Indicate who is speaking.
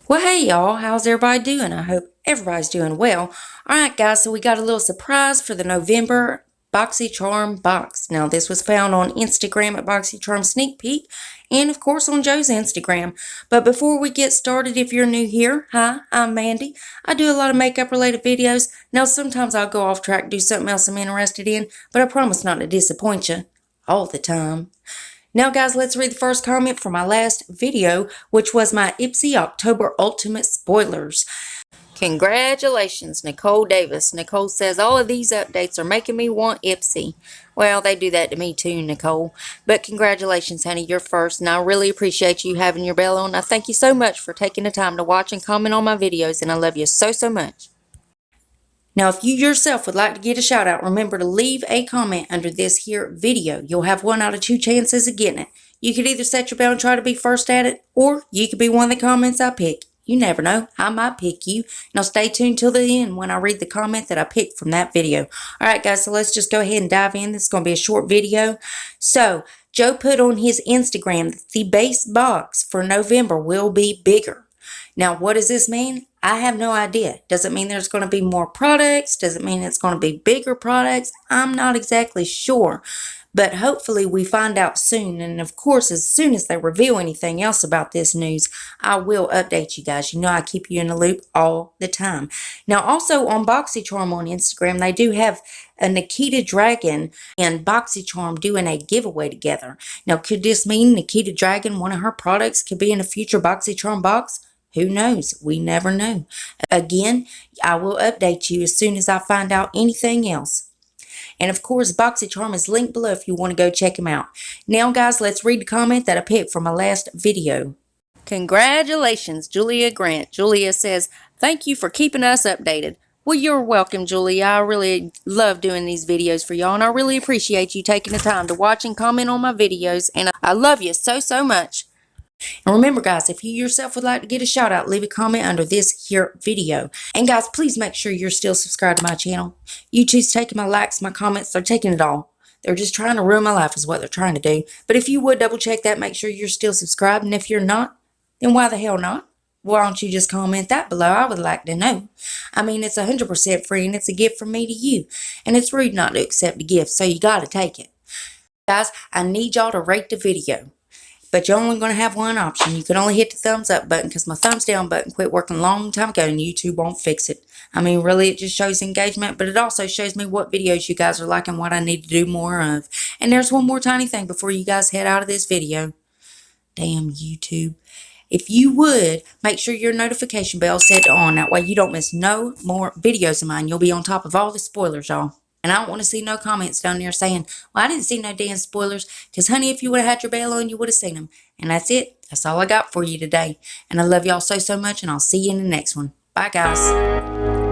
Speaker 1: Well, hey y'all, how's everybody doing? I hope everybody's doing well. Alright guys, so we got a little surprise for the November BoxyCharm box. Now this was found on Instagram at BoxyCharm Sneak Peek and of course on Joe's Instagram. But before we get started, if you're new here, hi, I'm Mandy. I do a lot of makeup related videos. Now sometimes I'll go off track, do something else I'm interested in, but I promise not to disappoint you all the time. Now guys, let's read the first comment from my last video, which was my Ipsy October Ultimate Spoilers. Congratulations, Nicole Davis. Nicole says, all of these updates are making me want Ipsy. Well, they do that to me too, Nicole. But congratulations, honey, you're first, and I really appreciate you having your bell on. I thank you so much for taking the time to watch and comment on my videos, and I love you so, so much. Now, if you yourself would like to get a shout out, remember to leave a comment under this here video. You'll have 1 out of 2 chances of getting it. You could either set your bell and try to be first at it, or you could be one of the comments I pick. You never know. I might pick you. Now, stay tuned till the end when I read the comment that I picked from that video. Alright guys, so let's just go ahead and dive in. This is going to be a short video. So, Joe put on his Instagram that the base box for November will be bigger. Now, what does this mean? I have no idea. Does it mean there's going to be more products? Does it mean it's going to be bigger products? I'm not exactly sure. But hopefully we find out soon. And of course, as soon as they reveal anything else about this news, I will update you guys. You know I keep you in the loop all the time. Now, also on BoxyCharm on Instagram, they do have a Nikita Dragon and BoxyCharm doing a giveaway together. Now, could this mean Nikita Dragon, one of her products, could be in a future BoxyCharm box? Who knows? We never know. Again, I will update you as soon as I find out anything else. And of course, BoxyCharm is linked below if you want to go check them out. Now, guys, let's read the comment that I picked from my last video. Congratulations, Julia Grant. Julia says, thank you for keeping us updated. Well, you're welcome, Julia. I really love doing these videos for y'all, and I really appreciate you taking the time to watch and comment on my videos, and I love you so, so much. And remember guys, if you yourself would like to get a shout out, leave a comment under this here video. And guys, please make sure you're still subscribed to my channel. YouTube's taking my likes, my comments, they're taking it all. They're just trying to ruin my life is what they're trying to do. But if you would double check that, make sure you're still subscribed. And if you're not, then why the hell not? Why don't you just comment that below? I would like to know. I mean, it's 100% free and it's a gift from me to you. And it's rude not to accept a gift, so you got to take it. Guys, I need y'all to rate the video. But you're only going to have one option. You can only hit the thumbs up button because my thumbs down button quit working a long time ago and YouTube won't fix it. I mean, really, it just shows engagement, but it also shows me what videos you guys are liking, what I need to do more of. And there's one more tiny thing before you guys head out of this video. Damn YouTube. If you would, make sure your notification bell is set on. That way you don't miss no more videos of mine. You'll be on top of all the spoilers, y'all. And I don't want to see no comments down there saying, well, I didn't see no damn spoilers. Because, honey, if you would have had your bell on, you would have seen them. And that's it. That's all I got for you today. And I love y'all so, so much. And I'll see you in the next one. Bye, guys.